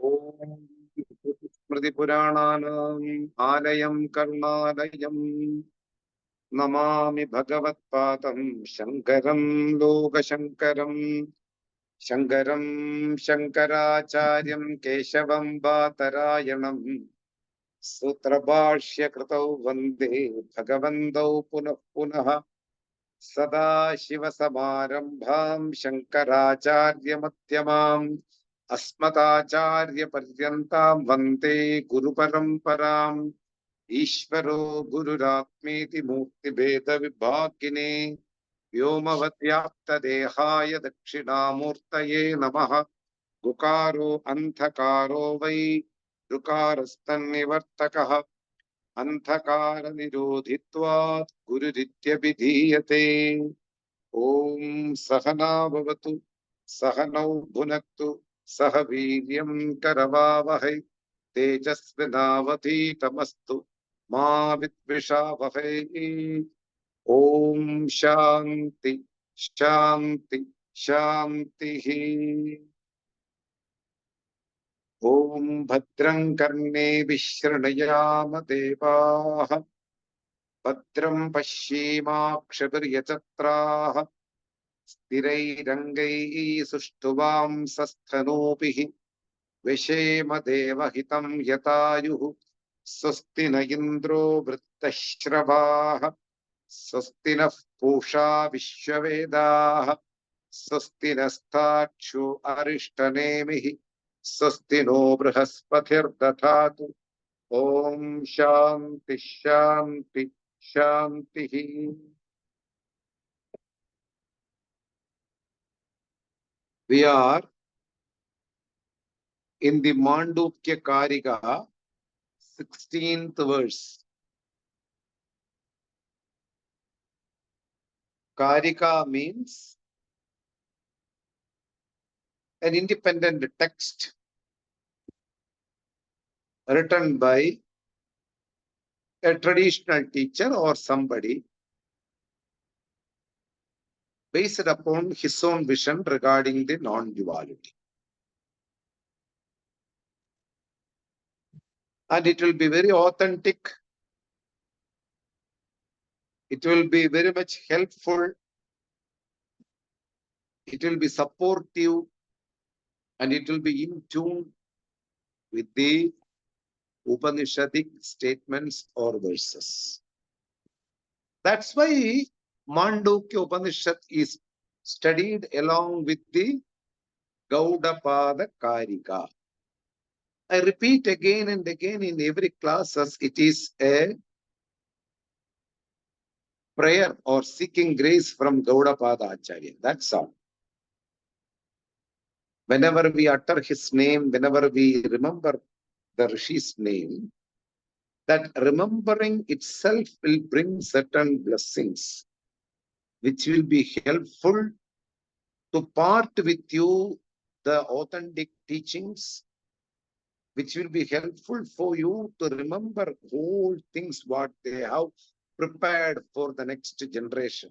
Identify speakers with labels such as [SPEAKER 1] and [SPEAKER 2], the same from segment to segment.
[SPEAKER 1] Om Smriti-Purananam Alayam Karunalayam Namami Bhagavat-Padam Shankaram Loka-Shankaram Shankaram Shankaracharyam Keshavam Bhatarayanam Sutrabhashya-Kritau Vande Bhagavantau Punah Punah Sada Shiva-Samarambham Shankaracharya-Madhyamam Asmatacharya-Paryantam Vande Guru-Paramparam Ishvaro Gururatmeti Murti-Bheda-Vibhagine Vyomavatyapta-Dehaya Dakshinamurtaye Namaha Gukaro Anthakaro Vai Dukarastan-Nivartakaha Anthakara Nirodhitvat Gururitya-Vidhiyate Om Sahana Bhavatu Sahanau Bhunaktu Sahaviryam Karavavahai Tejasvinavati Tamastu Ma Vidvishavahai Om Shanti Shanti Shanti Om Bhadram Karne Vishrunayama Devaha Bhadram Pashimakshaviryachatraha Sthirairangai Sushtuvam Sasthanopihi Vishema Devahitam Yatayuhu Swasti na Indro Vrittashrabaha Swasti na Pusha Vishwavedaha Swasti nastakshu Arishtanemihi Swasti no Brihaspatihr Dathatu Om Shanti Shanti Shanti. We are in the Māṇḍūkya kārikā, 16th verse. Kārikā means an independent text written by a traditional teacher or somebody based upon his own vision regarding the non-duality. And it will be very authentic. It will be very much helpful. It will be supportive. And it will be in tune with the Upanishadic statements or verses. That's why Māṇḍūkya Upaniṣad is studied along with the Gaudapada kārikā. I repeat again and again in every class as it is a prayer or seeking grace from Gaudapada Acharya. That's all. Whenever we utter his name, whenever we remember the Rishi's name, that remembering itself will bring certain blessings, which will be helpful to part with you the authentic teachings, which will be helpful for you to remember all things what they have prepared for the next generation.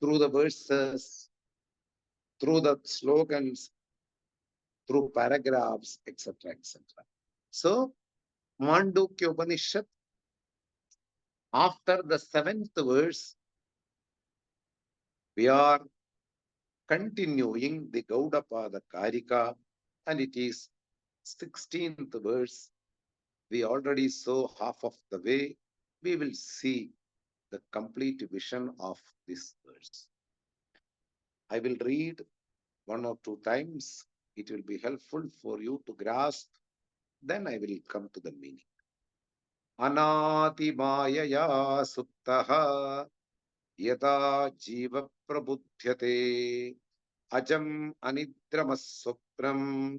[SPEAKER 1] Through the verses, through the slogans, through paragraphs, etc., etc. So, Māṇḍūkya Upaniṣad, after the 7th verse, we are continuing the Gaudapada kārikā, and it is 16th verse. We already saw half of the way. We will see the complete vision of this verse. I will read 1 or 2 times. It will be helpful for you to grasp. Then I will come to the meaning. Anati mayaya suptaha yada jiva prabudhyate ajam anidramaswapram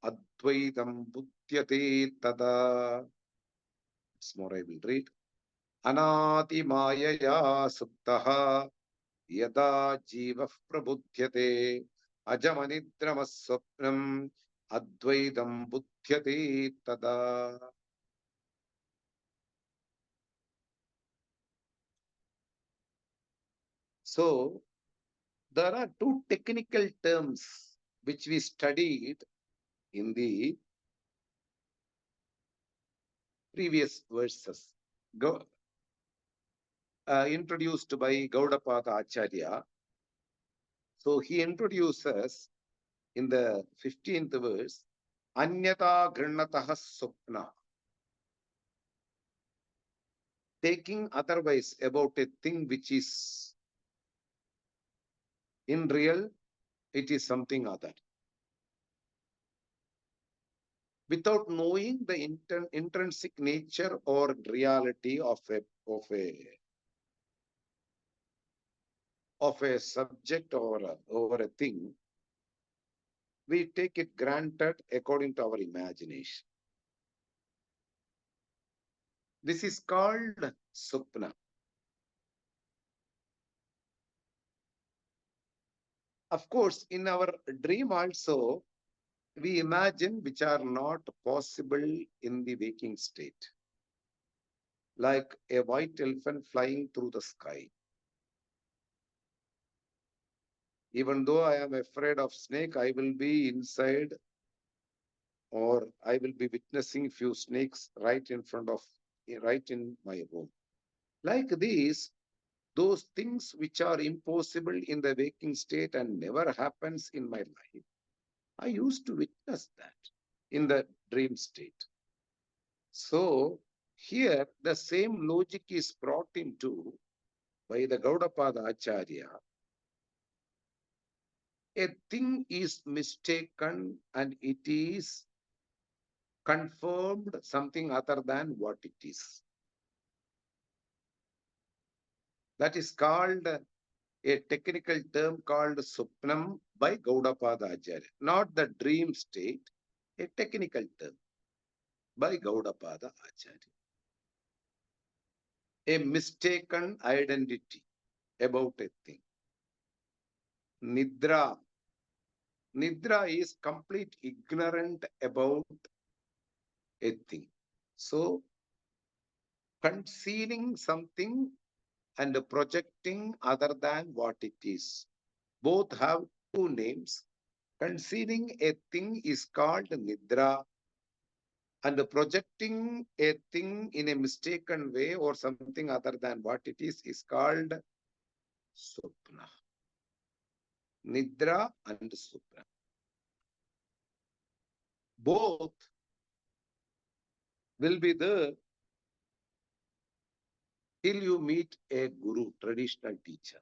[SPEAKER 1] advaitam buddhyate tada. Once more I will read. Anati mayaya suptaha yada jiva prabudhyate ajam anidramaswapram advaitam buddhyate tada. So, there are 2 technical terms which we studied in the previous verses, introduced by Gaudapada Acharya. So he introduces in the 15th verse, Anyata Grinataha Supna. Taking otherwise about a thing which is in real, it is something other. Without knowing the intrinsic nature or reality of a subject or a thing, we take it granted according to our imagination. This is called Supna. Of course, in our dream also, we imagine which are not possible in the waking state, like a white elephant flying through the sky. Even though I am afraid of snake, I will be inside, or I will be witnessing few snakes right in my room. Like this, those things which are impossible in the waking state and never happens in my life, I used to witness that in the dream state. So here the same logic is brought into by the Gaudapada Acharya. A thing is mistaken and it is confirmed something other than what it is. That is called a technical term called Supnam by Gaudapada Acharya, not the dream state, a technical term by Gaudapada Acharya. A mistaken identity about a thing. Nidra. Nidra is complete ignorant about a thing. So, concealing something and projecting other than what it is. Both have two names. Concealing a thing is called Nidra, and projecting a thing in a mistaken way or something other than what it is called Supna. Nidra and Supna. Both will be there till you meet a guru, traditional teacher.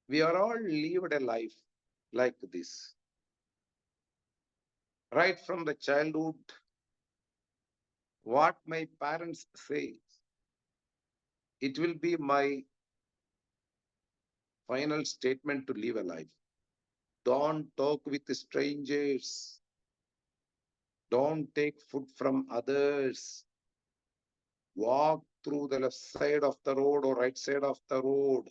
[SPEAKER 1] We are all lived a life like this. Right from the childhood, what my parents say, it will be my final statement to live a life. Don't talk with strangers. Don't take food from others. Walk through the left side of the road or right side of the road.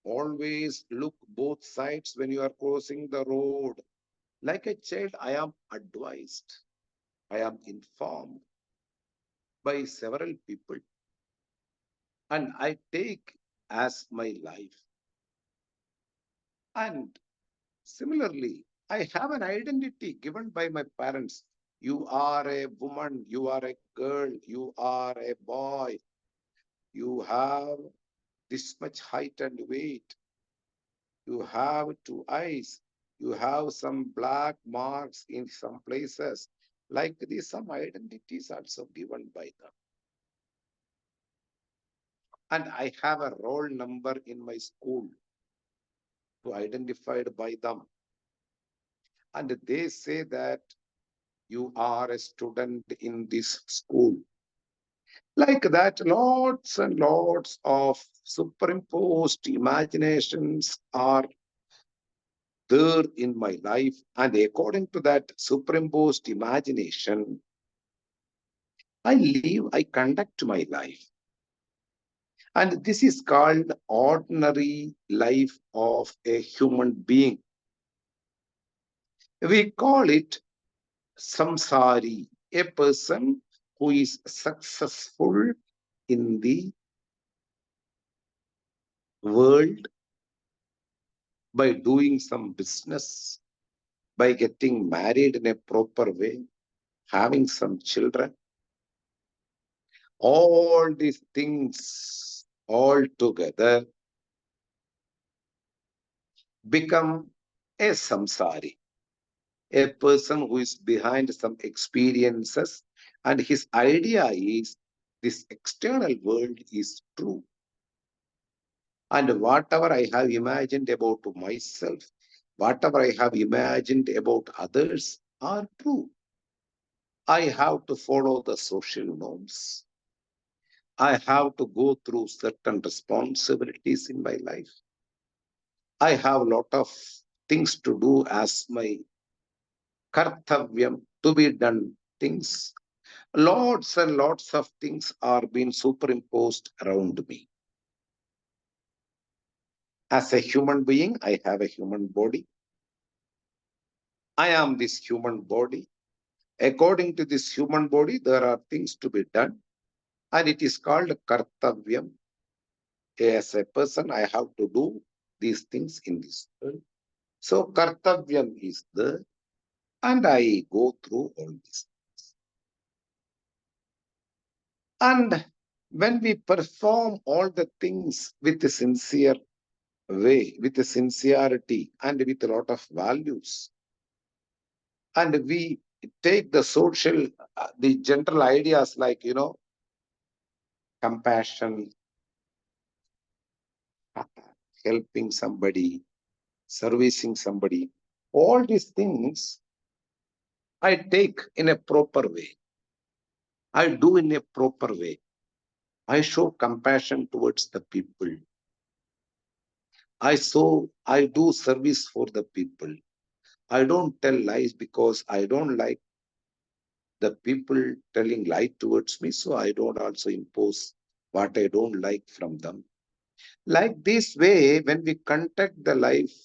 [SPEAKER 1] Always look both sides when you are crossing the road. Like a child, I am advised, I am informed by several people, and I take as my life. And similarly, I have an identity given by my parents. You are a woman, you are a girl, you are a boy, you have this much height and weight, you have two eyes, you have some black marks in some places. Like this, some identities also given by them. And I have a roll number in my school to identified by them. And they say that you are a student in this school. Like that, lots and lots of superimposed imaginations are there in my life. And according to that superimposed imagination, I conduct my life. And this is called ordinary life of a human being. We call it samsari, a person who is successful in the world by doing some business, by getting married in a proper way, having some children. All these things all together become a samsari, a person who is behind some experiences, and his idea is this external world is true. And whatever I have imagined about myself, whatever I have imagined about others are true. I have to follow the social norms. I have to go through certain responsibilities in my life. I have a lot of things to do as my kartavyam, to be done things. Lots and lots of things are being superimposed around me. As a human being, I have a human body. I am this human body. According to this human body, there are things to be done, and it is called kartavyam. As a person, I have to do these things in this world. So kartavyam is there, and I go through all this. And when we perform all the things with a sincere way, with a sincerity, and with a lot of values, and we take the social, the general ideas like, compassion, helping somebody, servicing somebody, all these things I take in a proper way. I do in a proper way. I show compassion towards the people. I do service for the people. I don't tell lies because I don't like the people telling lie towards me. So I don't also impose what I don't like from them. Like this way, when we conduct the life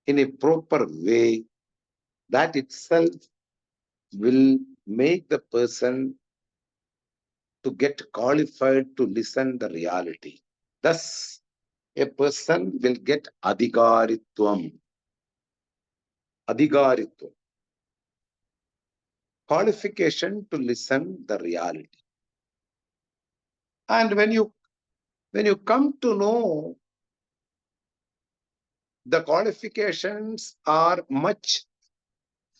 [SPEAKER 1] in a proper way, that itself will make the person to get qualified to listen the reality. Thus, a person will get adhikaritvam. Adhikaritvam. Qualification to listen the reality. And when you come to know the qualifications are much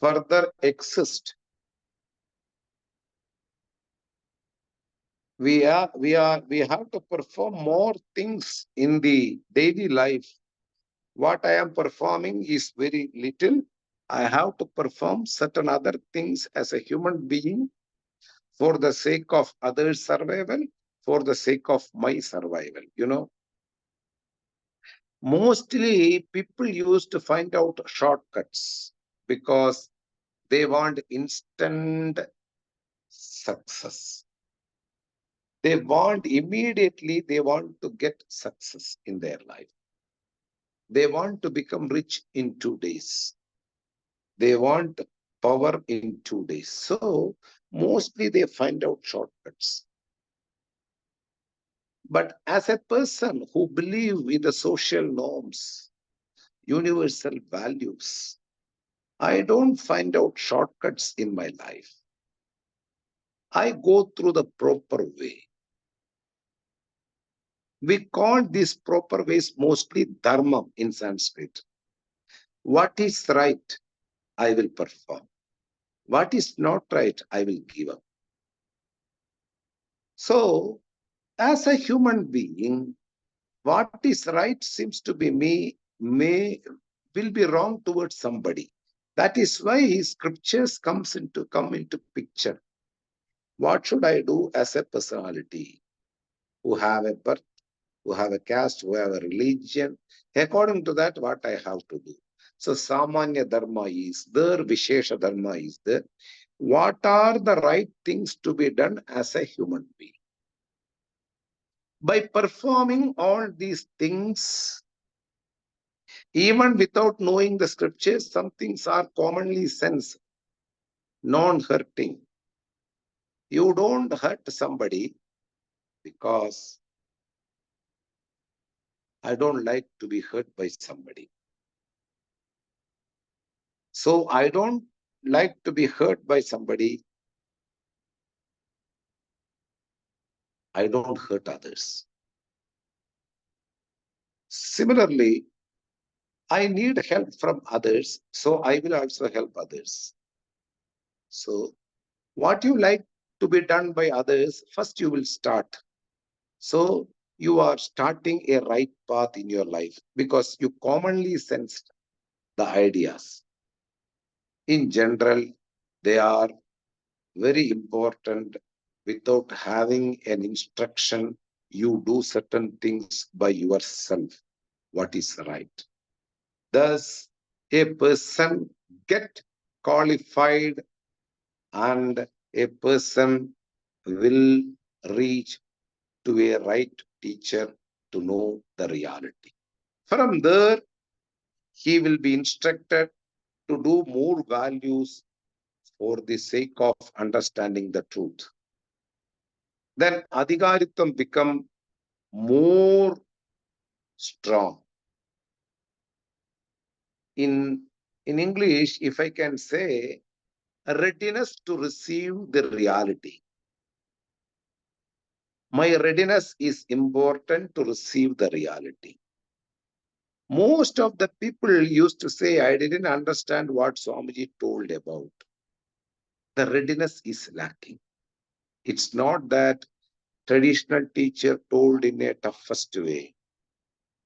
[SPEAKER 1] further exist. We have to perform more things in the daily life. What I am performing is very little. I have to perform certain other things as a human being for the sake of others' survival, for the sake of my survival. Mostly people used to find out shortcuts because they want instant success. They want to get success in their life. They want to become rich in 2 days. They want power in 2 days. So mostly they find out shortcuts. But as a person who believes in the social norms, universal values, I don't find out shortcuts in my life. I go through the proper way. We call these proper ways mostly dharma in Sanskrit. What is right, I will perform. What is not right, I will give up. So, as a human being, what is right seems to be me, will be wrong towards somebody. That is why scriptures come into picture. What should I do as a personality who have a birth, who have a caste, who have a religion? According to that, what I have to do. So Samanya Dharma is there, Vishesha Dharma is there. What are the right things to be done as a human being? By performing all these things, even without knowing the scriptures, some things are commonly sensed, non-hurting. You don't hurt somebody because I don't like to be hurt by somebody. So I don't like to be hurt by somebody. I don't hurt others. Similarly, I need help from others, so I will also help others. So what you like to be done by others, first you will start. So you are starting a right path in your life because you commonly sensed the ideas. In general, they are very important. Without having an instruction, you do certain things by yourself, what is right. Thus, a person get qualified and a person will reach to a right teacher to know the reality. From there, he will be instructed to do more values for the sake of understanding the truth. Then adhikaritvam become more strong. In English, if I can say, a readiness to receive the reality. My readiness is important to receive the reality. Most of the people used to say, I didn't understand what Swamiji told about. The readiness is lacking. It's not that traditional teacher told in a toughest way.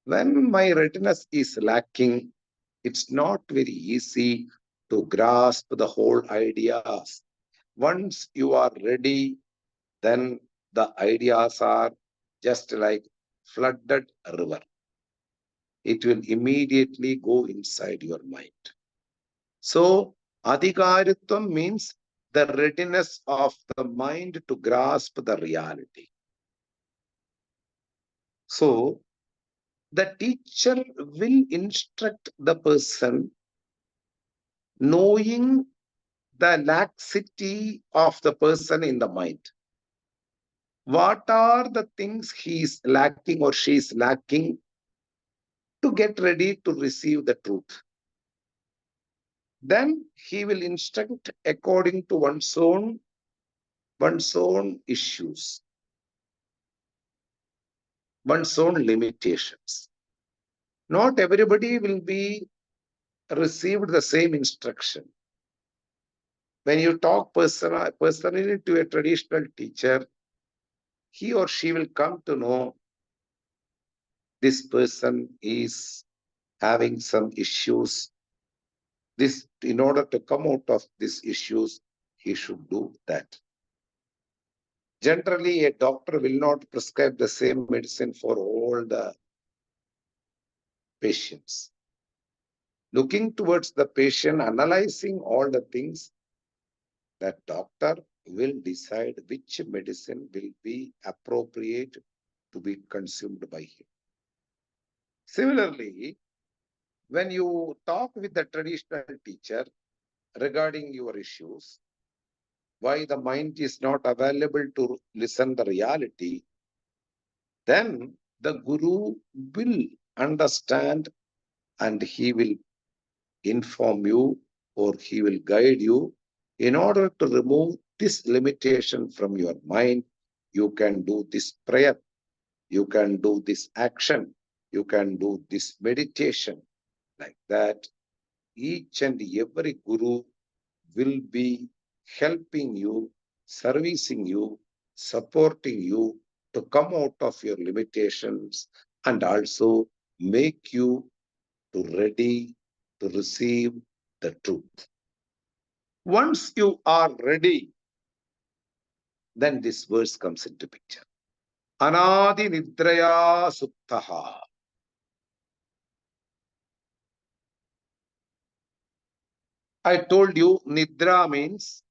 [SPEAKER 1] When my readiness is lacking, it's not very easy to grasp the whole ideas. Once you are ready, then the ideas are just like flooded river. It will immediately go inside your mind. So, adhikaritvam means the readiness of the mind to grasp the reality. So, the teacher will instruct the person knowing the laxity of the person in the mind. What are the things he is lacking or she is lacking to get ready to receive the truth? Then he will instruct according to one's own issues, one's own limitations. Not everybody will be received the same instruction. When you talk personally to a traditional teacher, he or she will come to know this person is having some issues. This, in order to come out of these issues, he should do that. Generally, a doctor will not prescribe the same medicine for all the patients. Looking towards the patient, analyzing all the things, that doctor will decide which medicine will be appropriate to be consumed by him. Similarly, when you talk with the traditional teacher regarding your issues, why the mind is not available to listen the reality, then the guru will understand and he will inform you or he will guide you. In order to remove this limitation from your mind, you can do this prayer, you can do this action, you can do this meditation. Like that, each and every guru will be helping you, servicing you, supporting you to come out of your limitations and also make you to ready to receive the truth. Once you are ready, then this verse comes into picture. Anadi nidraya suptaha. I told you nidra means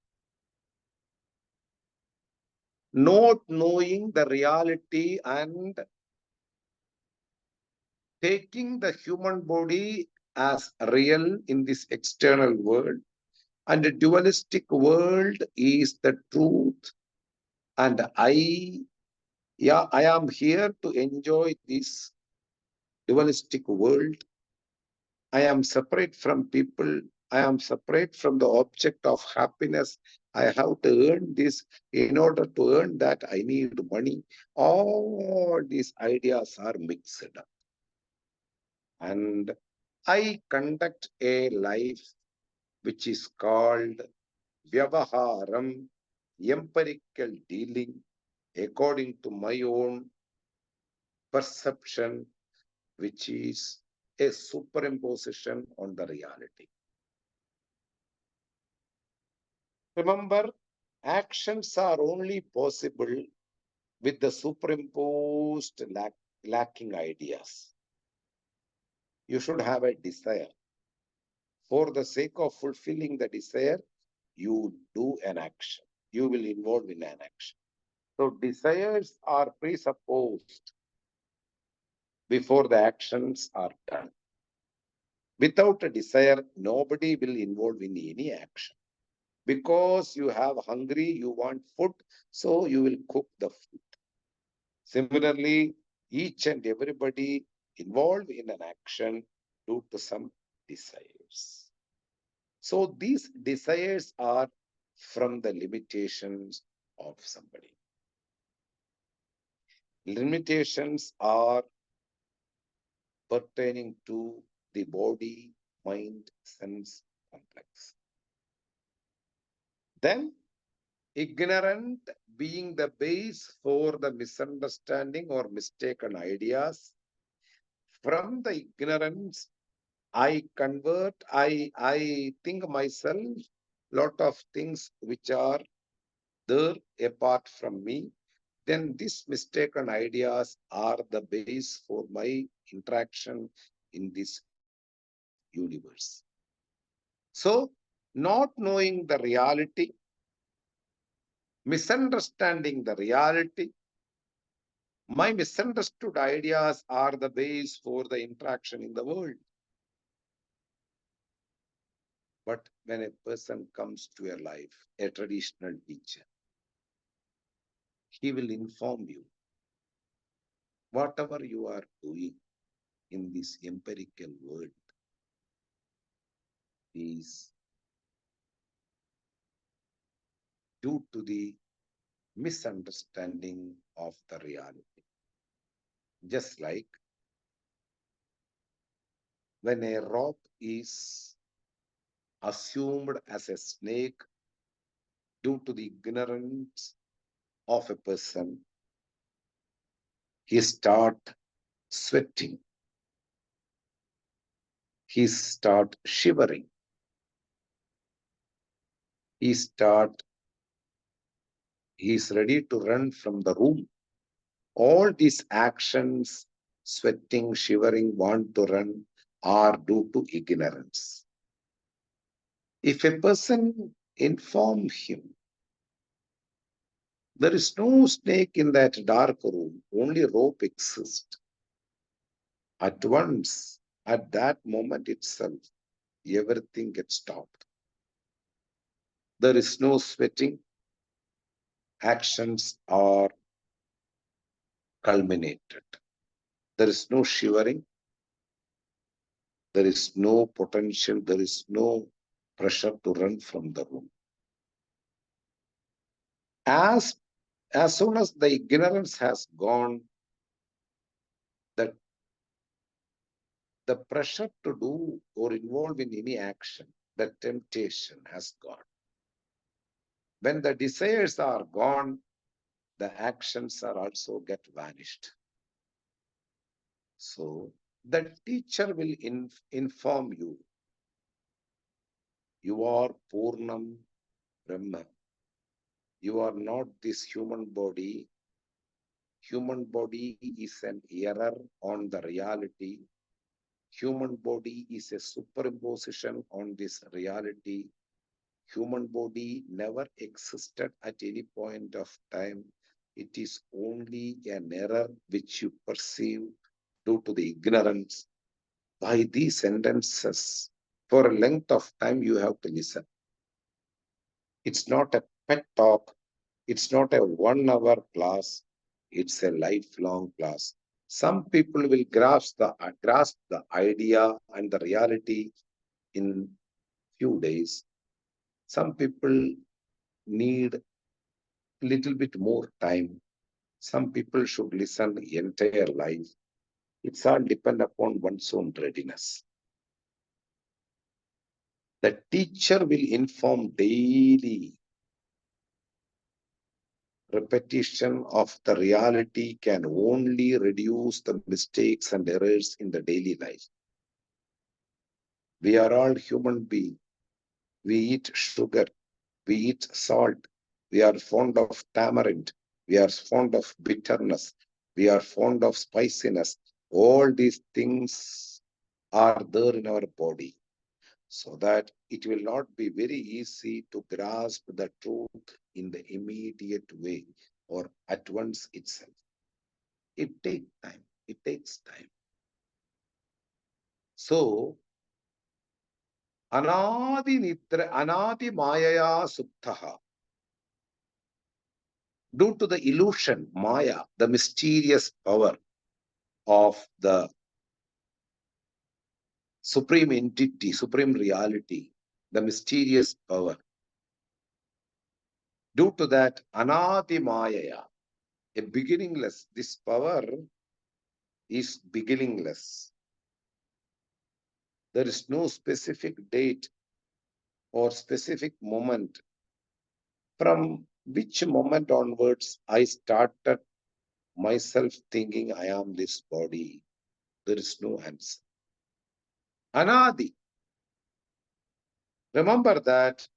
[SPEAKER 1] not knowing the reality and taking the human body as real in this external world, and the dualistic world is the truth, and I am here to enjoy this dualistic world. I am separate from people. I am separate from the object of happiness. I have to earn this. In order to earn that, I need money. All these ideas are mixed up. And I conduct a life which is called Vyavaharam, empirical dealing, according to my own perception, which is a superimposition on the reality. Remember, actions are only possible with the superimposed lacking ideas. You should have a desire. For the sake of fulfilling the desire, you do an action. You will involve in an action. So desires are presupposed before the actions are done. Without a desire, nobody will involve in any action. Because you have hungry, you want food, so you will cook the food. Similarly, each and everybody involved in an action due to some desires. So these desires are from the limitations of somebody. Limitations are pertaining to the body, mind, sense complex. Then, ignorant being the base for the misunderstanding or mistaken ideas. From the ignorance, I convert, I think myself lot of things which are there apart from me. Then these mistaken ideas are the base for my interaction in this universe. So, not knowing the reality, misunderstanding the reality, my misunderstood ideas are the base for the interaction in the world. But when a person comes to your life, a traditional teacher, he will inform you whatever you are doing in this empirical world is due to the misunderstanding of the reality. Just like when a rope is assumed as a snake due to the ignorance of a person, he start sweating, he start shivering, he is ready to run from the room. All these actions, sweating, shivering, want to run, are due to ignorance. If a person informs him, there is no snake in that dark room, only rope exists. At once, at that moment itself, everything gets stopped. There is no sweating, actions are culminated. There is no shivering, there is no potential, there is no pressure to run from the room. As soon as the ignorance has gone, that the pressure to do or involve in any action, the temptation has gone. When the desires are gone, the actions are also get vanished. So the teacher will inform you, you are Purnam Brahma. You are not this human body. Human body is an error on the reality. Human body is a superimposition on this reality. Human body never existed at any point of time. It is only an error which you perceive due to the ignorance. By these sentences, for a length of time, you have to listen. It's not a pet talk. It's not a 1 hour class. It's a lifelong class. Some people will grasp the idea and the reality in few days. Some people need a little bit more time. Some people should listen entire life. It's all depend upon one's own readiness. The teacher will inform daily. Repetition of the reality can only reduce the mistakes and errors in the daily life. We are all human beings. We eat sugar. We eat salt. We are fond of tamarind. We are fond of bitterness. We are fond of spiciness. All these things are there in our body, so that it will not be very easy to grasp the truth in the immediate way or at once itself. It takes time. It takes time. So, anadi nitra, anadi mayaya suptaha. Due to the illusion, maya, the mysterious power of the supreme entity, supreme reality, the mysterious power. Due to that, anadi mayaya, a beginningless, this power is beginningless. There is no specific date or specific moment from which moment onwards I started myself thinking I am this body. There is no answer. Anadi. Remember that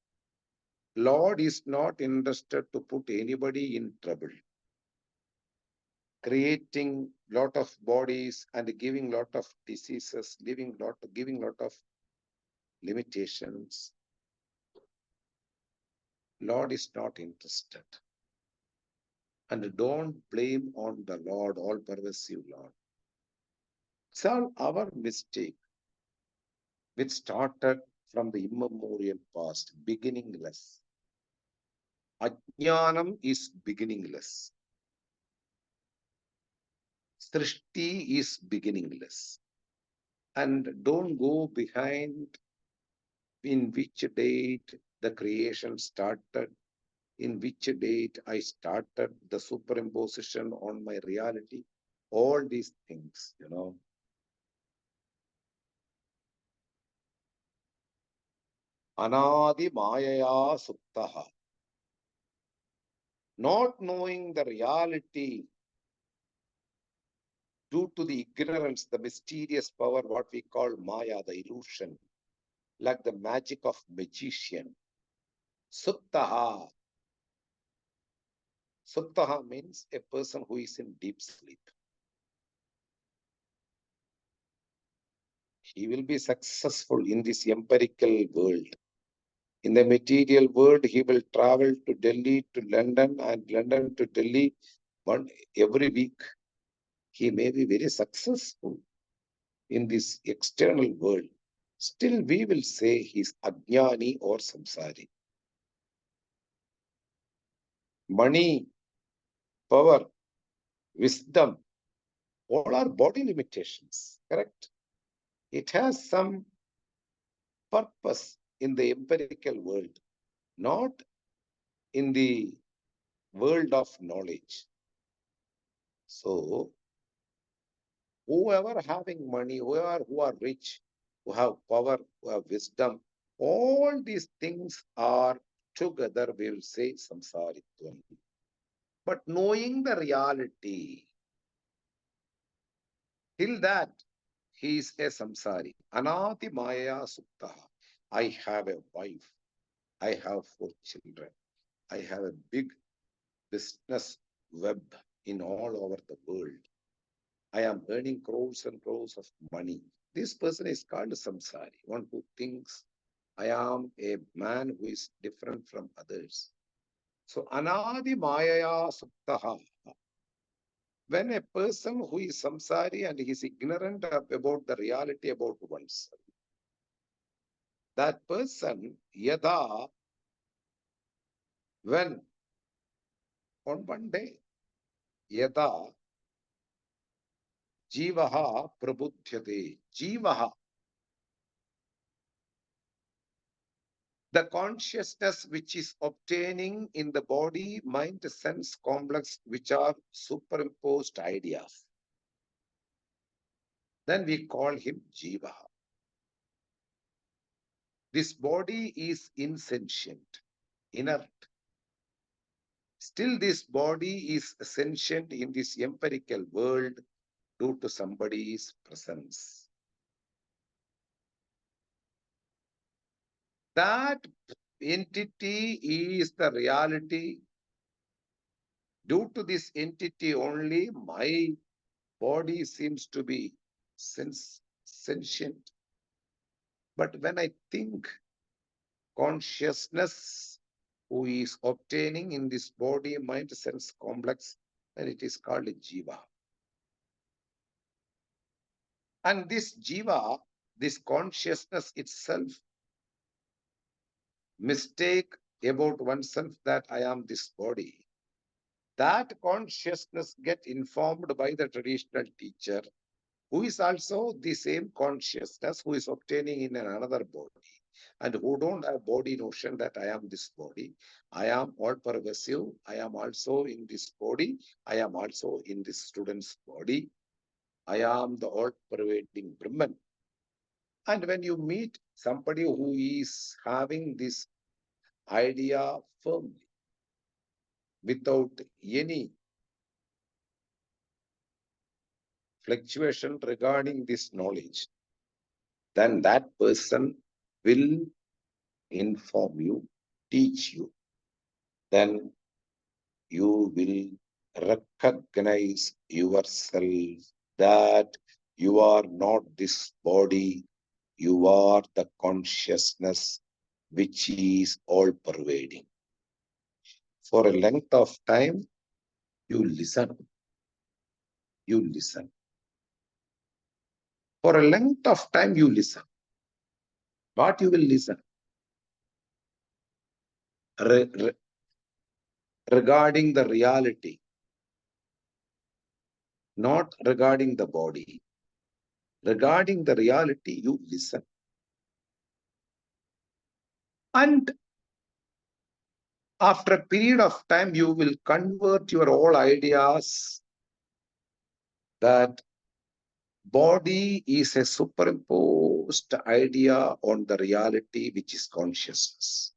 [SPEAKER 1] Lord is not interested to put anybody in trouble. Creating lot of bodies and giving lot of diseases, giving lot of limitations. Lord is not interested. And don't blame on the Lord, all pervasive Lord. It's all our mistake, which started from the immemorial past, beginningless. Ajnanam is beginningless. Srishti is beginningless. And don't go behind in which date the creation started, in which date I started the superimposition on my reality, all these things, Anadi Mayaya Suptaha. Not knowing the reality due to the ignorance, the mysterious power, what we call Maya, the illusion, like the magic of magician. Suptaha. Suptaha means a person who is in deep sleep. He will be successful in this empirical world. In the material world, he will travel to Delhi, to London, and London to Delhi every week. He may be very successful in this external world. Still, we will say he is Ajnani or Samsari. Money, power, wisdom, all are body limitations, correct? It has some purpose in the empirical world, not in the world of knowledge. So, whoever having money, whoever who are rich, who have power, who have wisdom, all these things are together, we will say samsaritvam. But knowing the reality, till that, he is a samsari. Anati maya suptaha. I have a wife. I have 4 children. I have a big business web in all over the world. I am earning crores and crores of money. This person is called samsari, one who thinks I am a man who is different from others. So anadi mayaya suptaha. When a person who is samsari and he is ignorant about the reality about oneself, that person, yada, when on one day, yada, jivaha prabudhyate, jivaha, The consciousness which is obtaining in the body, mind, sense complex, which are superimposed ideas, then we call him Jiva. This body is insentient, inert. Still, this body is sentient in this empirical world due to somebody's presence. That entity is the reality. Due to this entity only, my body seems to be sentient. But when I think consciousness who is obtaining in this body, mind, sense complex, then it is called Jiva. And this Jiva, this consciousness itself, mistake about oneself that I am this body. That consciousness get informed by the traditional teacher, who is also the same consciousness who is obtaining in another body, and who don't have body notion that I am this body. I am all pervasive. I am also in this body. I am also in this student's body. I am the all pervading Brahman. And when you meet somebody who is having this idea firmly, without any fluctuation regarding this knowledge, then that person will inform you, teach you. Then you will recognize yourself that you are not this body, you are the consciousness which is all pervading. For a length of time, you listen. You listen. For a length of time, you listen. What you will listen? Regarding the reality, not regarding the body. Regarding the reality, you listen. And after a period of time, you will convert your all ideas that body is a superimposed idea on the reality, which is consciousness.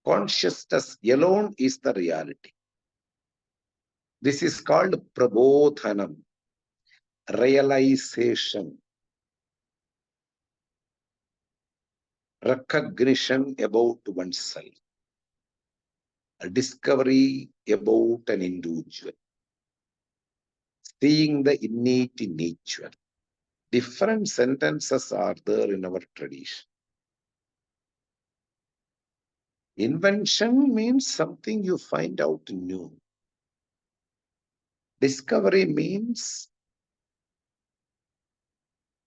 [SPEAKER 1] Consciousness alone is the reality. This is called prabodhanam, realization, recognition about oneself, a discovery about an individual, seeing the innate nature. Different sentences are there in our tradition. Invention means something you find out new. Discovery means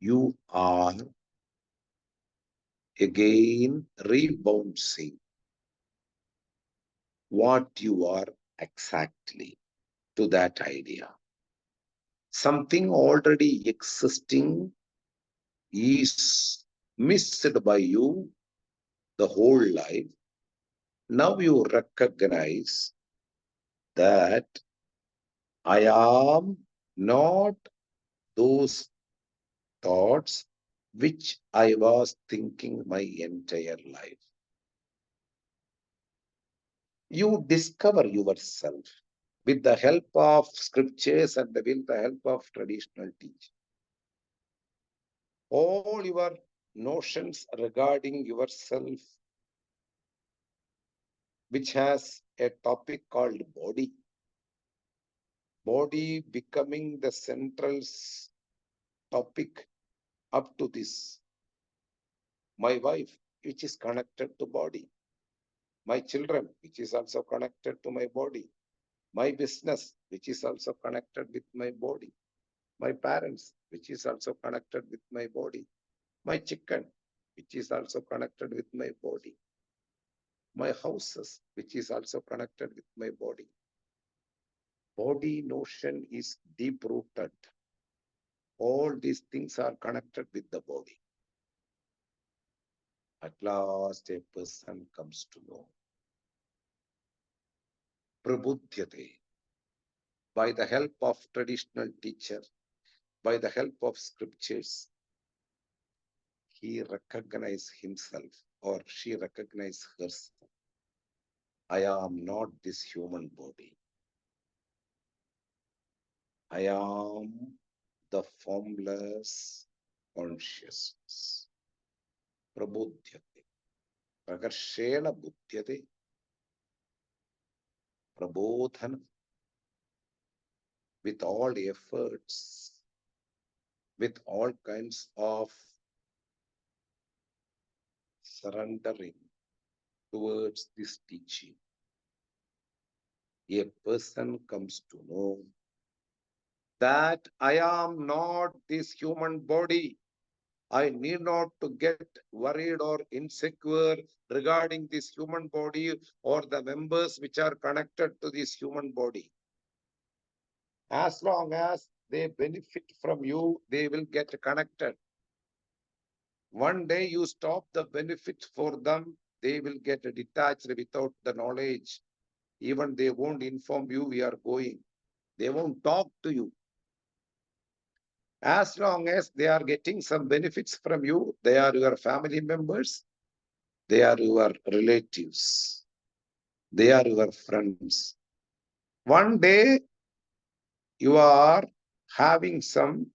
[SPEAKER 1] you are again rebouncing what you are exactly to that idea. Something already existing is missed by you the whole life. Now you recognize that I am not those thoughts which I was thinking my entire life. You discover yourself with the help of scriptures and with the help of traditional teaching. All your notions regarding yourself, which has a topic called body, body becoming the central topic up to this. My wife, which is connected to body. My children, which is also connected to my body. My business, which is also connected with my body. My parents, which is also connected with my body. My chicken, which is also connected with my body. My houses, which is also connected with my body. Body notion is deep rooted. All these things are connected with the body. At last, a person comes to know. Prabudhyate. By the help of traditional teacher, by the help of scriptures, he recognizes himself or she recognizes herself. I am not this human body. I am the formless consciousness. Prabudhyate. Prakarshena buddhyate. Prabodhana. With all efforts, with all kinds of surrendering towards this teaching, a person comes to know that I am not this human body. I need not to get worried or insecure regarding this human body or the members which are connected to this human body. As long as they benefit from you, they will get connected. One day you stop the benefit for them, they will get detached without the knowledge. Even they won't inform you we are going. They won't talk to you. As long as they are getting some benefits from you, they are your family members, they are your relatives, they are your friends. One day you are having some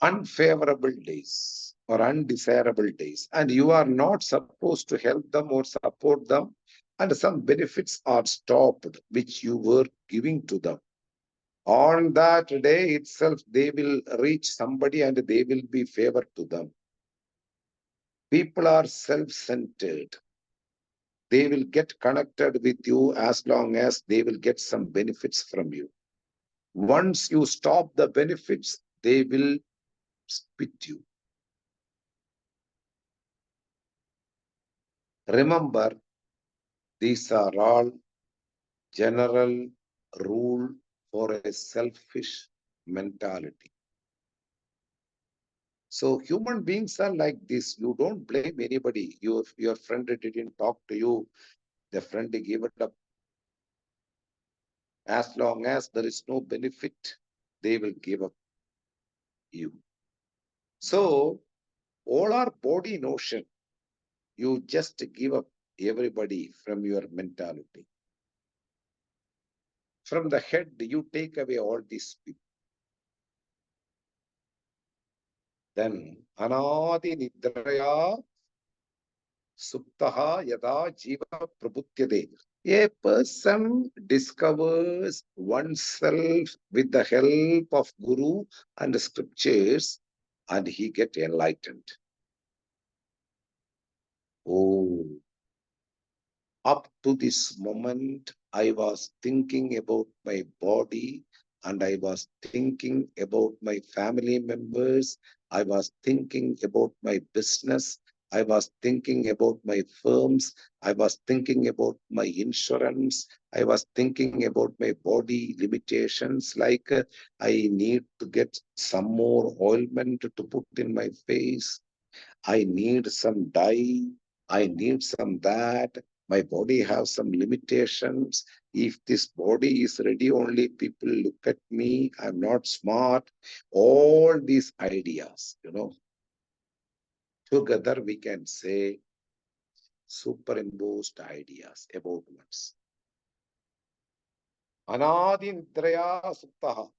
[SPEAKER 1] unfavorable days or undesirable days, and you are not supposed to help them or support them, and some benefits are stopped which you were giving to them. On that day itself, they will reach somebody and they will be favored to them. People are self-centered. They will get connected with you as long as they will get some benefits from you. Once you stop the benefits, they will spit you. Remember, these are all general rule for a selfish mentality. So human beings are like this. You don't blame anybody. Your friend didn't talk to you. The friend gave it up. As long as there is no benefit, they will give up you. So all our body notion, you just give up everybody from your mentality. From the head, you take away all these people. Then anadi nidraya suptaha yada jiva prabhutyade. A person discovers oneself with the help of Guru and scriptures, and he gets enlightened. Oh, up to this moment, I was thinking about my body and I was thinking about my family members. I was thinking about my business. I was thinking about my firms. I was thinking about my insurance. I was thinking about my body limitations, like I need to get some more ointment to put in my face. I need some dye. I need some that. My body has some limitations. If this body is ready, only people look at me. I'm not smart. All these ideas, together we can say superimposed ideas about ones. Anadi nidraya suptaha.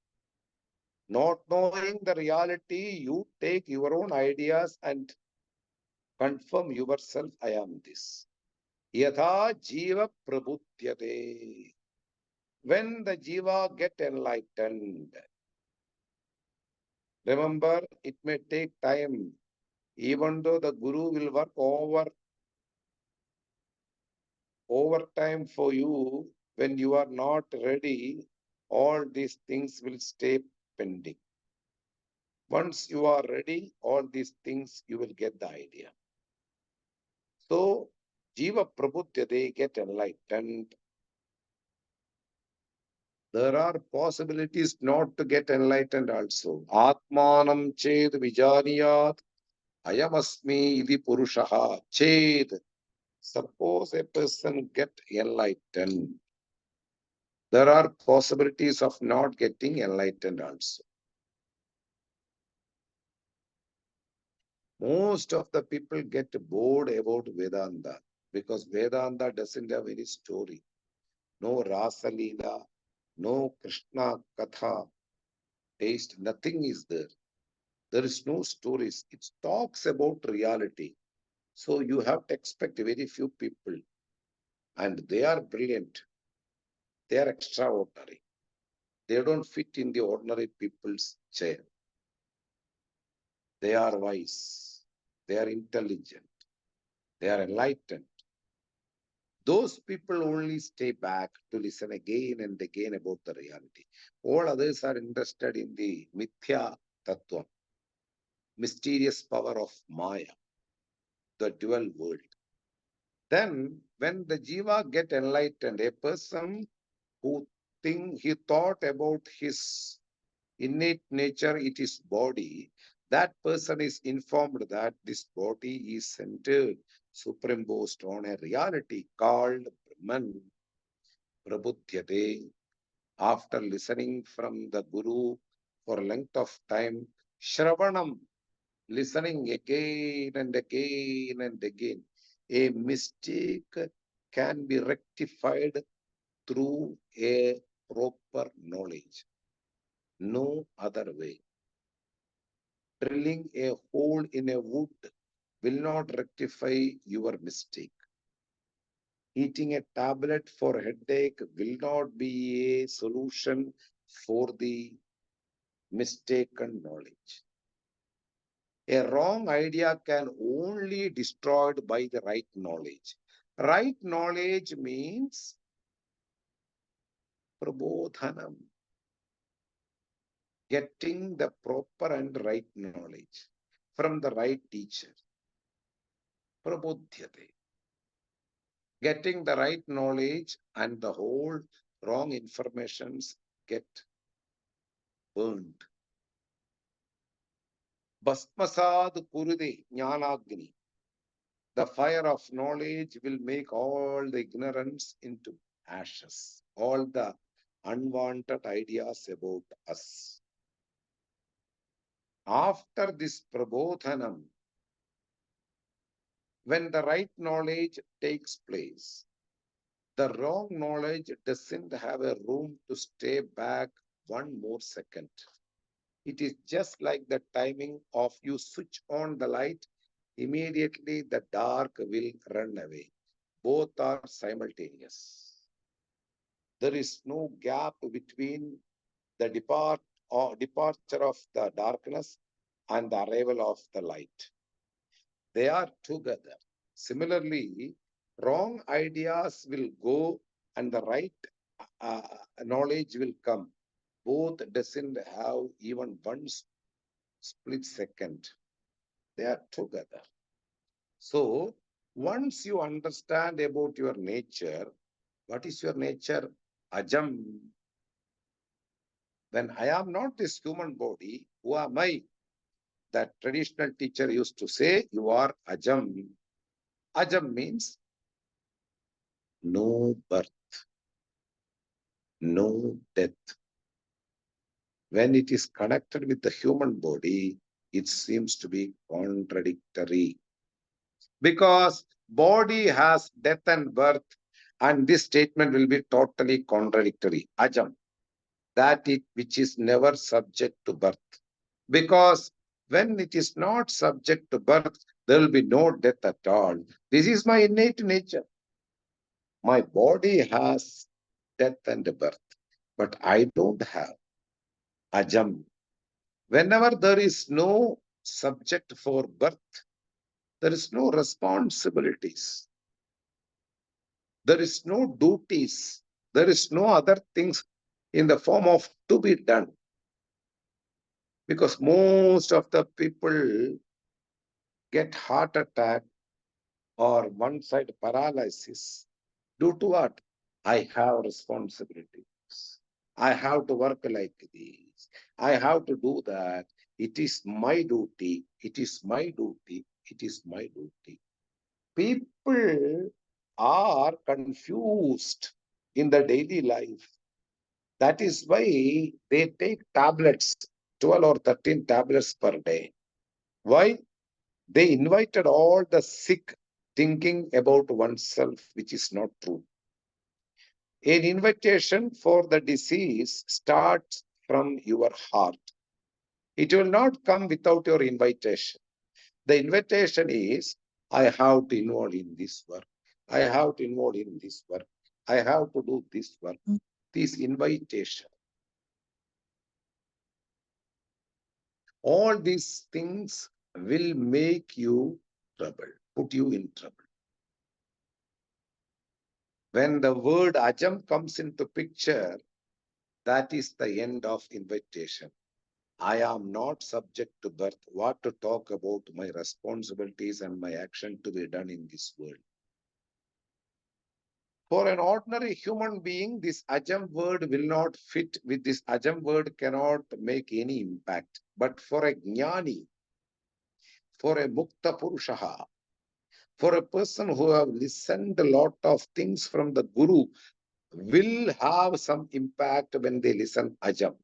[SPEAKER 1] Not knowing the reality, you take your own ideas and confirm yourself, I am this. Yatha jiva prabhutyate. When the jiva get enlightened, remember, it may take time. Even though the guru will work overtime for you, when you are not ready, all these things will stay pending. Once you are ready, all these things you will get the idea. So, jiva prabhutyate, get enlightened. There are possibilities not to get enlightened also. Atmanam ched vijaniyat Ayamasmi iti purushaha ched. Suppose a person get enlightened. There are possibilities of not getting enlightened also. Most of the people get bored about Vedanta because Vedanta doesn't have any story. No Rasa Leela, no Krishna Katha taste, nothing is there. There is no stories. It talks about reality. So you have to expect very few people. And they are brilliant. They are extraordinary. They don't fit in the ordinary people's chair. They are wise. They are intelligent. They are enlightened. Those people only stay back to listen again and again about the reality. All others are interested in the mithya tattva, mysterious power of Maya, the dual world. Then, when the jiva get enlightened, a person who he thought about his innate nature, it is body, that person is informed that this body is centered, superimposed on a reality called Brahman, Prabudhyate. After listening from the Guru for length of time, Shravanam, listening again and again and again, a mistake can be rectified through a proper knowledge. No other way. Drilling a hole in a wood will not rectify your mistake. Eating a tablet for headache will not be a solution for the mistaken knowledge. A wrong idea can only be destroyed by the right knowledge. Right knowledge means prabodhanam, getting the proper and right knowledge from the right teacher. Prabodhyate. Getting the right knowledge and the whole wrong informations get burned. Bhasmasad Kuride Jnanagni. The fire of knowledge will make all the ignorance into ashes, all the unwanted ideas about us. After this prabodhanam, when the right knowledge takes place, the wrong knowledge doesn't have a room to stay back one more second. It is just like the timing of you switch on the light, immediately the dark will run away. Both are simultaneous. There is no gap between the departure of the darkness and the arrival of the light. They are together. Similarly, wrong ideas will go and the right knowledge will come. Both doesn't have even one split second. They are together. So, once you understand about your nature, what is your nature? Ajam. When I am not this human body, who am I? That traditional teacher used to say, you are Ajam. Ajam means no birth, no death. When it is connected with the human body, it seems to be contradictory. Because body has death and birth, and this statement will be totally contradictory. Ajam, that it which is never subject to birth. Because when it is not subject to birth, there will be no death at all. This is my innate nature. My body has death and birth, but I don't have ajam. Whenever there is no subject for birth, there is no responsibilities. There is no duties. There is no other things in the form of to be done. Because most of the people get heart attack or one side paralysis due to what? I have responsibilities. I have to work like this. I have to do that. It is my duty. It is my duty. It is my duty. People are confused in the daily life. That is why they take tablets, 12 or 13 tablets per day. Why? They invited all the sick thinking about oneself, which is not true. An invitation for the disease starts from your heart. It will not come without your invitation. The invitation is, I have to involve in this work. I have to involve in this work. I have to do this work. This invitation. All these things will make you trouble, put you in trouble. When the word ajam comes into picture, that is the end of invitation. I am not subject to birth. What to talk about my responsibilities and my action to be done in this world? For an ordinary human being, this ajam word will not fit. With this ajam word cannot make any impact. But for a jnani, for a mukta purushaha, for a person who have listened a lot of things from the Guru, will have some impact when they listen ajam.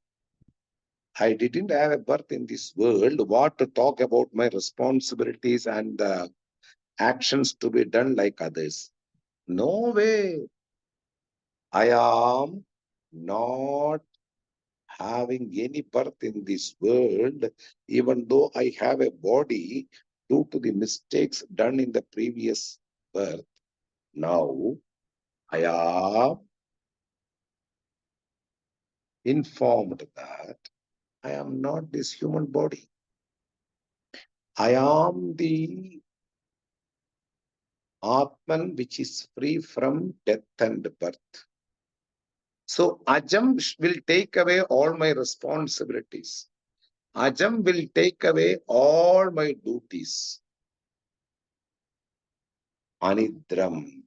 [SPEAKER 1] I didn't have a birth in this world. What to talk about my responsibilities and actions to be done like others? No way. I am not having any birth in this world, even though I have a body due to the mistakes done in the previous birth. Now, I am informed that I am not this human body. I am the Atman which is free from death and birth. So Ajam will take away all my responsibilities. Ajam will take away all my duties. Anidram.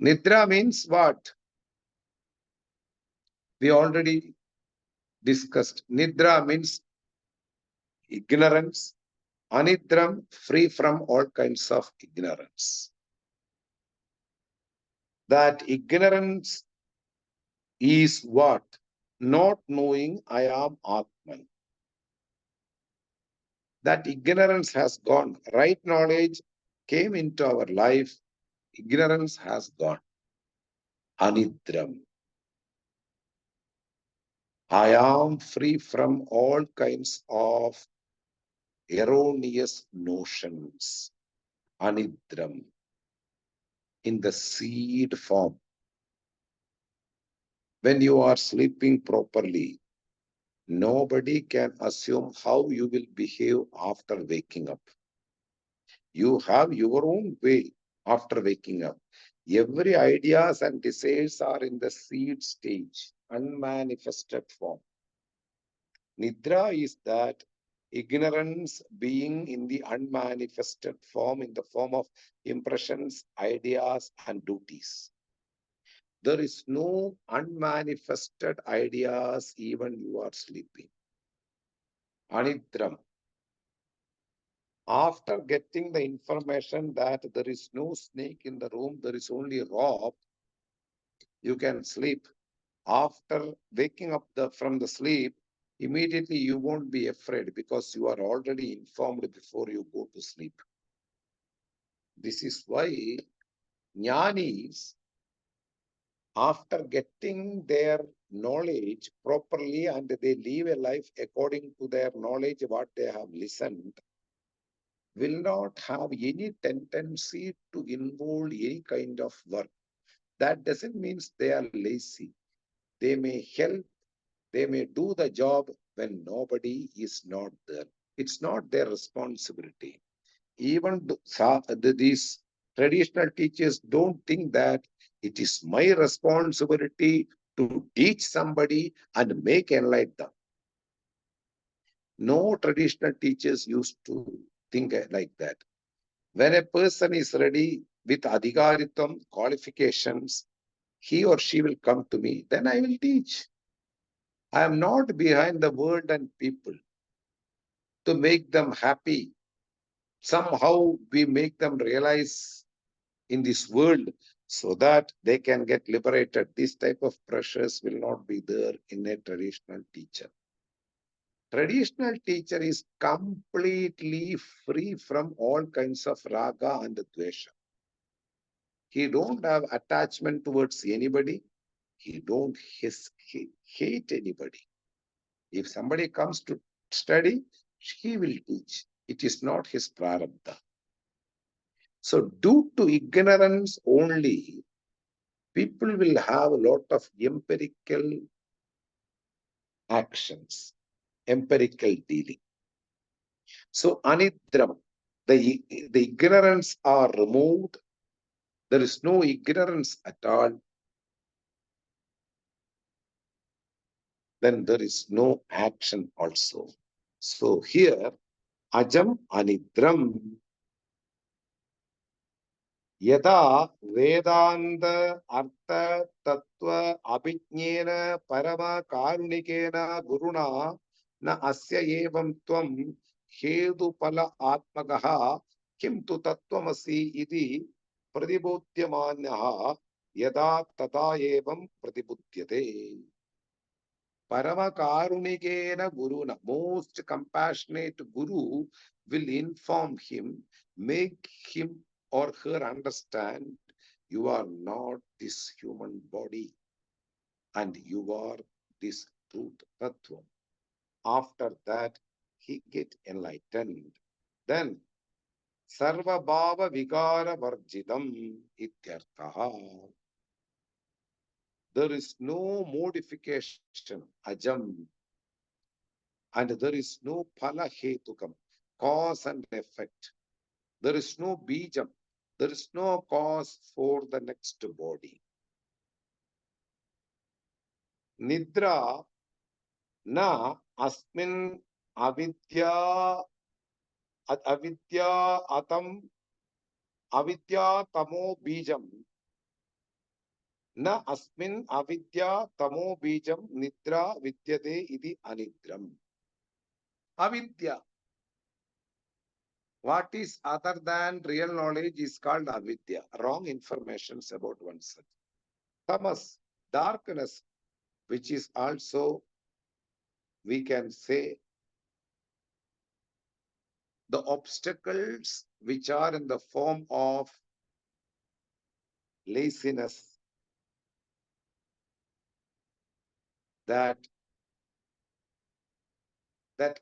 [SPEAKER 1] Nidra means what? We already discussed. Nidra means ignorance. Anidram, free from all kinds of ignorance. That ignorance is what? Not knowing I am Atman. That ignorance has gone. Right knowledge came into our life. Ignorance has gone. Anidram. I am free from all kinds of erroneous notions. Anidram. In the seed form. When you are sleeping properly, nobody can assume how you will behave after waking up. You have your own way after waking up. Every ideas and desires are in the seed stage, unmanifested form. Nidra is that ignorance being in the unmanifested form, in the form of impressions, ideas, and duties. There is no unmanifested ideas even you are sleeping. Anidram. After getting the information that there is no snake in the room, there is only rope, you can sleep. After waking up from the sleep, immediately you won't be afraid because you are already informed before you go to sleep. This is why jnanis, after getting their knowledge properly and they live a life according to their knowledge, what they have listened, will not have any tendency to involve any kind of work. That doesn't mean they are lazy. They may help, they may do the job when nobody is not there. It's not their responsibility. Even these traditional teachers don't think that it is my responsibility to teach somebody and make enlighten them. No traditional teachers used to think like that. When a person is ready with adhikaritam, qualifications, he or she will come to me, then I will teach. I am not behind the world and people to make them happy. Somehow we make them realize in this world so that they can get liberated. This type of pressures will not be there in a traditional teacher. Traditional teacher is completely free from all kinds of raga and dvesha. He don't have attachment towards anybody. He don't hate anybody. If somebody comes to study, he will teach. It is not his prarabdha. So due to ignorance only, people will have a lot of empirical actions, empirical dealing. So anidram, the ignorance are removed. There is no ignorance at all. Then there is no action also. So here, ajam anidram. Yada Vedanta Artha Tattva Abhijnena Parama Karunikena Guruna Na Asya Evam Tvam Hedu Pala Atmagaha Kim Tu Tattvamasi Idi Pradibodhyamanyaha Yada Tata Evam Pradibudhyate. Parama Karunikena Guruna, most compassionate Guru will inform him, make him or her understand you are not this human body and you are this truth tattva. After that, he get enlightened. Then, sarva bhava vigara varjidam ityarthaha. There is no modification, ajam, and there is no phala hetukam, cause and effect. There is no bijam. There is no cause for the next body. Nidra na asmin avidya avidya tamo bijam na asmin avidya tamo bijam nidra vidyate iti anidram. Avidya. What is other than real knowledge is called avidya, wrong informations about oneself. Tamas, darkness, which is also, we can say, the obstacles which are in the form of laziness, that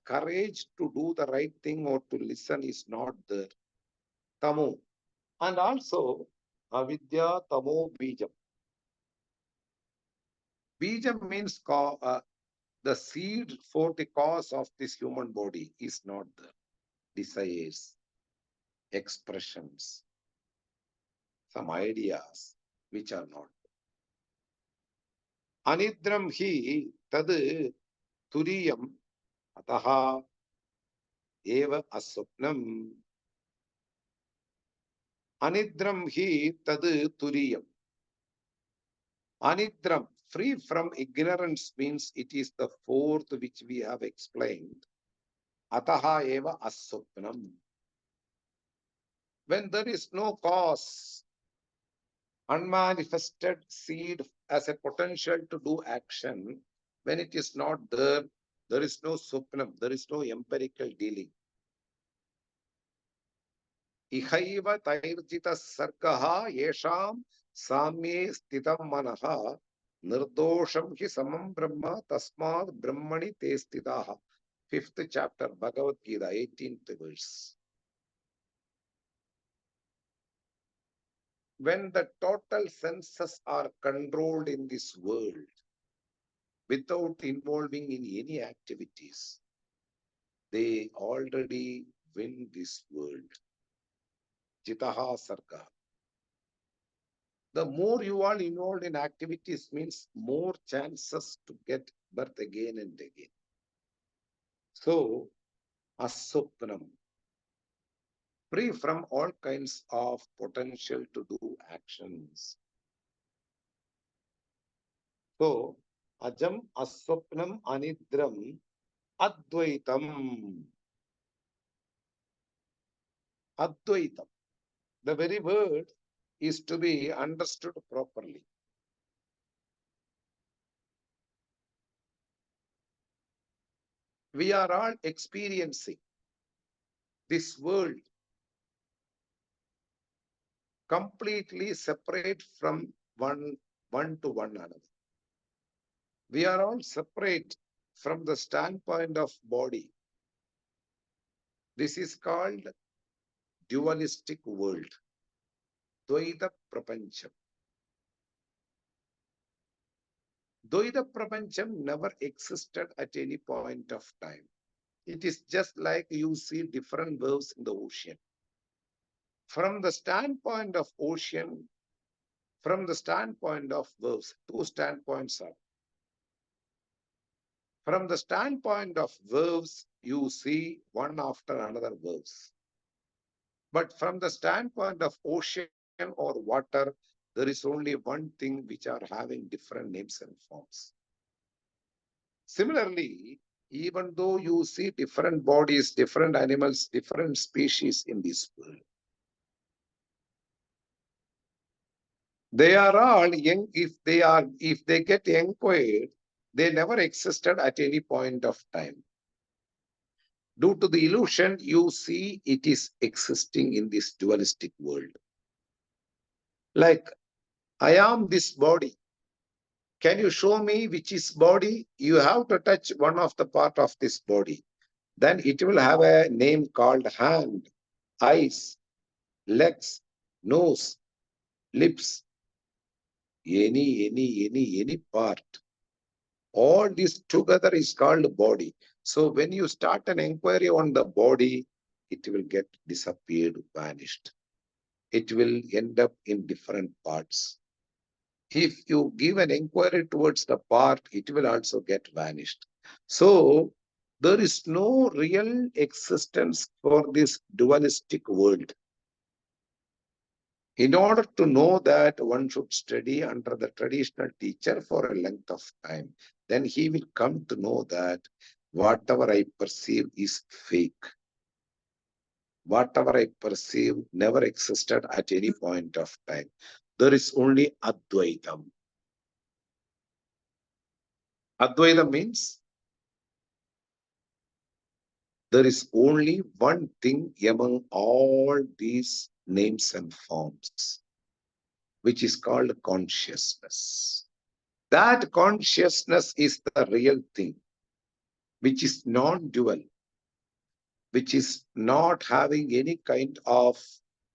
[SPEAKER 1] courage to do the right thing or to listen is not there. Tamo. And also, avidya tamo bijam. Bijam means the seed for the cause of this human body is not there. Desires, expressions, some ideas which are not. Anidram hi tad turiyam ataha eva asupnam. Anidram hi tad turiyam. Anidram, free from ignorance, means it is the fourth which we have explained. Ataha eva asupnam. When there is no cause, unmanifested seed as a potential to do action, when it is not there, there is no supnam, there is no empirical dealing. Ihaiva tairjita sargaha yesham samye sthitam manaha nirdosham hi samam brahma tasmad brahmani te sthitaha. 5th chapter, Bhagavad Gita, 18th verse. When the total senses are controlled in this world without involving in any activities, they already win this world. Jitaha sarga. The more you are involved in activities means more chances to get birth again and again. So, asupnam, free from all kinds of potential to do actions. So, Ajam aswapnam anidram advaitam. Advaitam. The very word is to be understood properly. We are all experiencing this world completely separate from one to one another. We are all separate from the standpoint of body. This is called dualistic world, Dvaita Prapancham. Dvaita Prapancham never existed at any point of time. It is just like you see different waves in the ocean. From the standpoint of ocean, from the standpoint of waves, two standpoints are. From the standpoint of waves, you see one after another waves. But from the standpoint of ocean or water, there is only one thing which are having different names and forms. Similarly, even though you see different bodies, different animals, different species in this world, they are all young. If they get inquired, they never existed at any point of time. Due to the illusion, you see it is existing in this dualistic world. Like, I am this body. Can you show me which is body? You have to touch one of the part of this body. Then it will have a name called hand, eyes, legs, nose, lips, any part. All this together is called body. So when you start an inquiry on the body, it will get disappeared, vanished. It will end up in different parts. If you give an inquiry towards the part, it will also get vanished. So there is no real existence for this dualistic world. In order to know that, one should study under the traditional teacher for a length of time. Then he will come to know that whatever I perceive is fake. Whatever I perceive never existed at any point of time. There is only Advaitam. Advaita means there is only one thing among all these names and forms, which is called consciousness. That consciousness is the real thing, which is non-dual, which is not having any kind of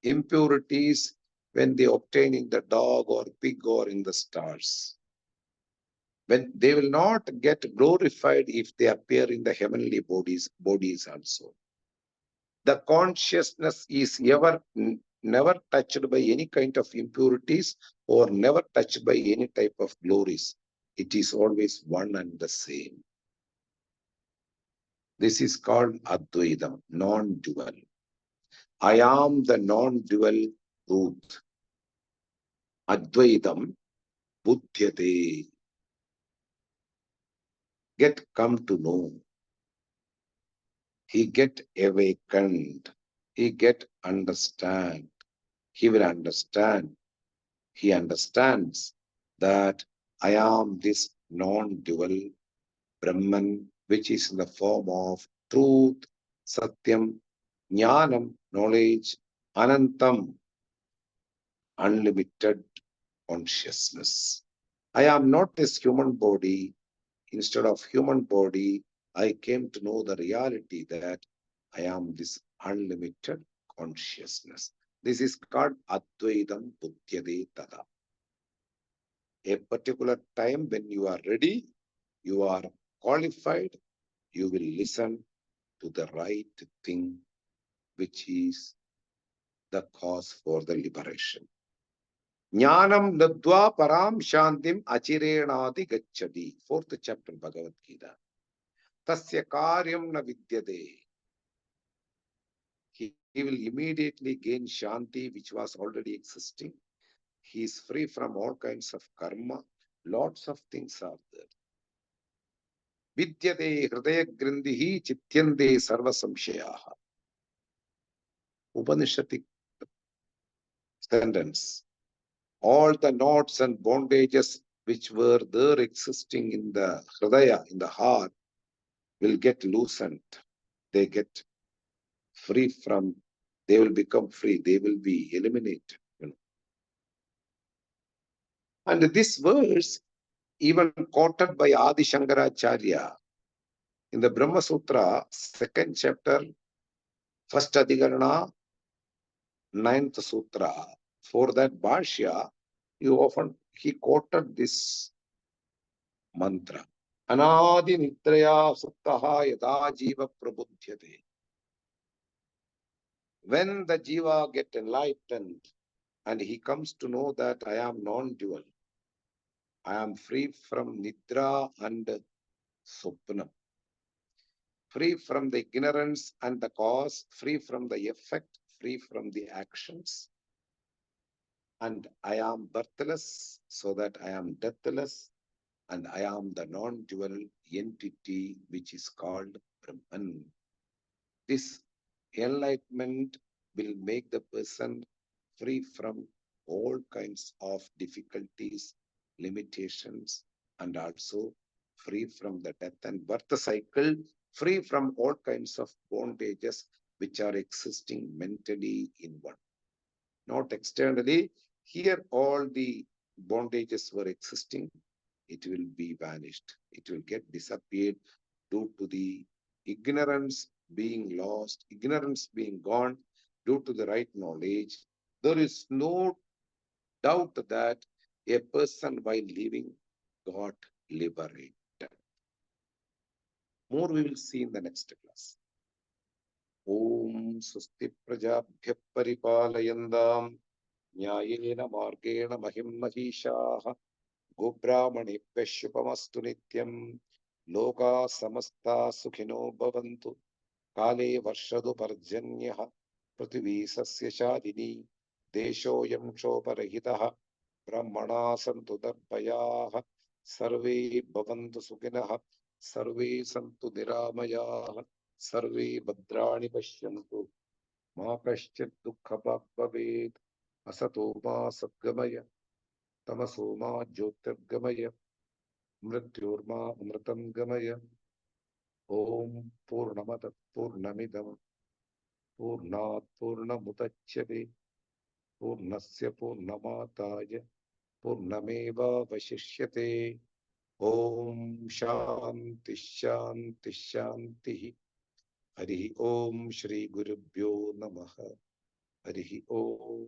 [SPEAKER 1] impurities when they obtain in the dog or pig or in the stars. When they will not get glorified if they appear in the heavenly bodies also. The consciousness is never touched by any kind of impurities or never touched by any type of glories. It is always one and the same. This is called Advaitam, non-dual. I am the non-dual truth. Advaitam buddhyate. Come to know. He get awakened. He get understand. He will understand. He understands that I am this non-dual Brahman, which is in the form of truth, Satyam, Jnanam, knowledge, Anantam, unlimited consciousness. I am not this human body. Instead of human body, I came to know the reality that I am this unlimited consciousness. This is called Advaitam Buddhyade Tada. A particular time when you are ready, you are qualified, you will listen to the right thing, which is the cause for the liberation. Jnanam ladva param shantim achirenadi gacchati. Fourth chapter Bhagavad Gita. Tasya karyam na vidyade. He will immediately gain shanti, which was already existing. He is free from all kinds of karma. Lots of things are there. vidyate hridaya grindihi chityante sarva samshayaha. Upanishadic sentence. All the knots and bondages which were there existing in the hridaya, in the heart, will get loosened. They get free from, they will become free. They will be eliminated. And this verse, even quoted by Adi Shankaracharya in the Brahma Sutra, 2nd chapter, 1st Adhikarana, 9th Sutra. For that Bhashya, he quoted this mantra. Anadi nidraya suttaha yada jiva prabudhyate. When the jiva get enlightened and he comes to know that I am non-dual, I am free from nidra and supna, free from the ignorance and the cause, free from the effect, free from the actions, and I am birthless so that I am deathless, and I am the non-dual entity which is called Brahman. This enlightenment will make the person free from all kinds of difficulties, limitations, and also free from the death and birth cycle, free from all kinds of bondages which are existing mentally in one. Not externally. Here all the bondages were existing. It will be vanished. It will get disappeared due to the ignorance being lost, ignorance being gone due to the right knowledge. There is no doubt that a person while living got liberated. More we will see in the next class. Om Swasti Prajabhya Paripalayandam Nyayena Margena Mahim Mahishaha Gobrahmanebhya Shubhamastu Nityam Loka Samasta Sukhino Bhavantu Kale Varshadu Parjanyaha Prithvi Sasya Shadini Deshoyam Shoparahitaha Brahmana Santu Darbhayaha Sarve Bhavantu Sukhinaha Sarve Santu Niramayaha Sarve Bhadrani Pashyantu Ma Kaschit Dukkha Bhavet Asato Ma Satgamaya Tamaso Ma Jyotirgamaya Mrityurma Amritam Gamaya Om Purnamadat Purnamidam Purnat Purnamudachyate Purnasya Purnamataya Purnameva Vashishyate Om Shanti Shanti Shanti Harihi Om Shri Gurubhyo Namaha Harihi Om